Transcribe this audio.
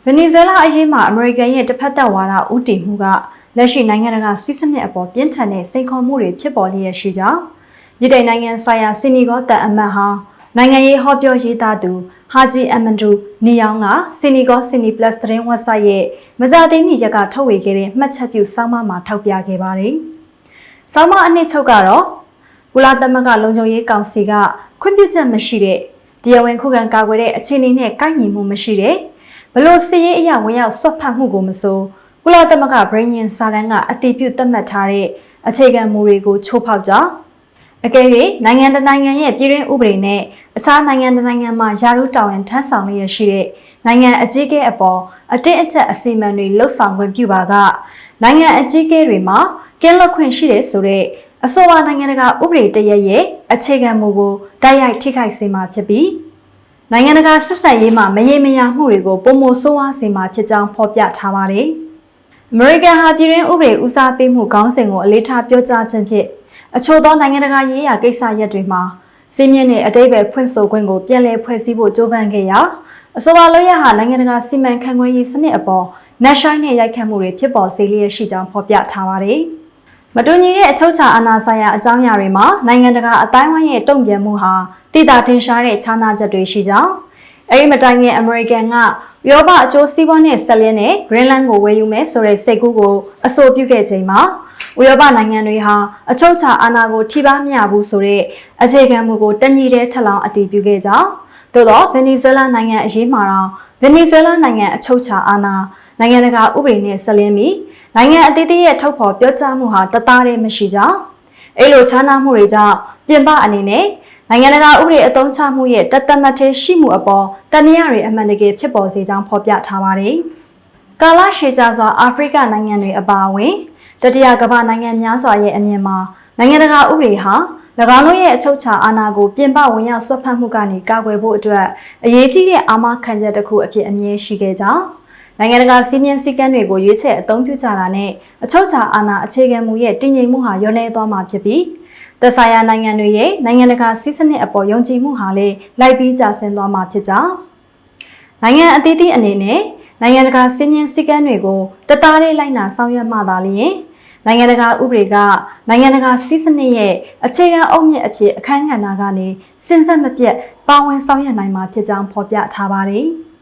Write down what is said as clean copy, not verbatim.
ဗင်နီဇွဲလားအရေးမှာအမေရိကန်ရဲ့တစ်ဖက်သက်ဝါဒဦးတည်မှုကလက်ရှိနိုင်ငံတကာစစ်စနစ်အပေါ်ပြင်းထန်တဲ့စိန်ခေါ်မှုတွေဖြစ်ပေါ်လျက်ရှိကြောင်းပြည်ထောင်နိုင်ငံဆိုင်ရာစီနီဂေါတန်အမတ်ဟောင်းနိုင်ငံရေးဟောပြောရေးသားသူဟာဂျီအမန်ဒူနီယောင်ကစီနီဂေါစီနီပလတ်သတင်းဝက်ဆိုက်ရဲ့မကြသေးမီရက်ကထုတ်ဝေခဲ့တဲ့မှတ်ချက်ပြုဆောင်းပါးမှာထောက်ပြခဲ့ပါတယ်။ဆောင်းပါးအနှစ်ချုပ်ကတော့ကုလသမဂ္ဂလုံခြုံရေးကောင်စီကခွင့်ပြုချက်မရှိတဲ့တရားဝင်ခုခံကာကွယ်တဲ့အခြေအနေနဲ့ကိုက်ညီမှုမရှိတဲ့ဘလို့စီရေးအရာဝင်ရောက်ဆွတ်ဖတ်မှုကိုမဆိုကုလသမဂ္ဂဗြိညင်စာတမ်းကအတည်ပြုသတ်မှတ်ထားတဲ့အခြေခံမူတွေကိုချိုးဖောက်ကြောင်းအကယ်၍နိုင်ငံတကာနိုင်ငံရဲ့ပြည်တွင်းဥပဒေနဲ့အခြားနိုင်ငံတကာနိုင်ငံမှာယာရုတာဝန်ထမ်းဆောင်လျက်ရှိတဲ့နိုင်ငံအကြီးအကဲအပေါ်အတင်းအကျပ်အစီအမံတွေလှုပ်ဆောင်ခွင့်ပြုပါကနိုင်ငံအကြီးအကဲတွေမှာကင်းလွတ်ခွင့်ရှိတဲ့ဆိုတဲ့အဆိုပါနိုင်ငံတကာဥပဒေတရက်ရဲ့အခြေခံမူကိုတိုက်ရိုက်ထိခိုက်စေမှာဖြစ်ပြီးနိုင်ငံတကာဆက်ဆံရေးမှာမရေမရာမှုတွေကိုပုံမဆိုးဝါးစေမှာဖြစ်ကြောင်းဖော်ပြထားပါတယ်။အမေရိကန်ဟာပြည်တွင်းဥပဒေဦးစားပေးမှုခေါင်းစဉ်ကိုအလေးထားပြောကြားခြင်းဖြင့်အချို့သောနိုင်ငံတကာရေးရာကိစ္စရပ်တွေမှာစီးမြင့်တဲ့အတိတ်ပဲဖွင့်ဆိုခွင့်ကိုပြန်လည်ဖွဲ့စည်းဖို့ကြိုးပမ်းခဲ့ရာအဆိုပါလုပ်ရဟာနိုင်ငံတကာစီမံခန့်ခွဲရေးစနစ်အပေါ်နှက်ဆိုင်တဲ့ရိုက်ခတ်မှုတွေဖြစ်ပေါ်စေလျက်ရှိကြောင်းဖော်ပြထားပါတယ်။မတူညီတဲ့အချုပ်အခြာအာဏာဆိုင်ရာအကြောင်းအရာတွေမှာနိုင်ငံတကာအတိုင်းအဝိုင်းရဲ့တုံ့ပြန်မှုဟာတည်တာထင်ရှားတဲ့ခြားနာချက်တွေရှိကြောင်းအဲဒီမတိုင်ခင်အမေရိကန်ကဥရောပအကျိုးစီးပွားနဲ့ဆက်လျက်နဲ့ဂရင်းလန်းကိုဝယ်ယူမယ်ဆိုတဲ့စိတ်ကူးကိုအဆိုပြုခဲ့ချိန်မှာဥရောပနိုင်ငံတွေဟာအချုပ်အခြာအာဏာကိုထိပါမရဘူးဆိုတဲ့အခြေခံမူကိုတညီတည်းထပ်လောင်းအတည်ပြုခဲ့ကြောင်းသို့တော့ဗင်နီဇွဲလားနိုင်ငံအရေးမှာတော့ဗင်နီဇွဲလားနိုင်ငံအချုပ်အခြာအာဏာနိုင်ငံတကာဥပဒေနဲ့ဆက်လျက်ပြီးနိုင်ငံအသီးသီးရဲ့ထုတ်ဖော်ပြောကြားမှုဟာတသားတည်းမရှိကြောင်းအဲလိုခြားနားမှုတွေကြောင့်ပြင်ပအနေနဲ့နိုင်ငံတကာဥပဒေအသုံးချမှုရဲ့တသက်မတ်သေးရှိမှုအပေါ်တန်တရားတွေအမှန်တကယ်ဖြစ်ပေါ်စေကြောင်းဖော်ပြထားပါတယ်။ကာလရှည်ကြာစွာအာဖရိကနိုင်ငံတွေအပါအဝင်တတိယကမ္ဘာနိုင်ငံများစွာရဲ့အမြင်မှာနိုင်ငံတကာဥပဒေဟာ၎င်းတို့ရဲ့အချုပ်အခြာအာဏာကိုပြင်ပဝင်ရောက်ဆွတ်ဖက်မှုကနေကာကွယ်ဖို့အတွက်အရေးကြီးတဲ့အာမခံချက်တစ်ခုအဖြစ်အမြဲရှိခဲ့ကြောင်းနိုင်ငံတကာစီးမြင်စည်းကမ်းတွေကိုရွေးချယ်အသုံးပြုကြတာနဲ့အချုပ်အခြာအာဏာအခြေခံမူရဲ့တည်ငြိမ်မှုဟာလျော့နည်းသွားမှာဖြစ်ပြီးသက်ဆိုင်ရာနိုင်ငံတွေရဲ့နိုင်ငံတကာစီးစနစ်အပေါ်ယုံကြည်မှုဟာလည်းလိုက်ပြီးကျဆင်းသွားမှာဖြစ်ကြောင်းနိုင်ငံအသီးသီးအနေနဲ့နိုင်ငံတကာစီးမြင်စည်းကမ်းတွေကိုတသားလေးလိုက်နာဆောင်ရွက်မှသာလျှင်နိုင်ငံတကာဥပဒေကနိုင်ငံတကာစီးစနစ်ရဲ့အခြေခံအုတ်မြစ်အဖြစ်အခန်းကဏ္ဍကနေစဉ်ဆက်မပြတ်ပါဝင်ဆောင်ရွက်နိုင်မှာဖြစ်ကြောင်းဖော်ပြထားပါတယ်။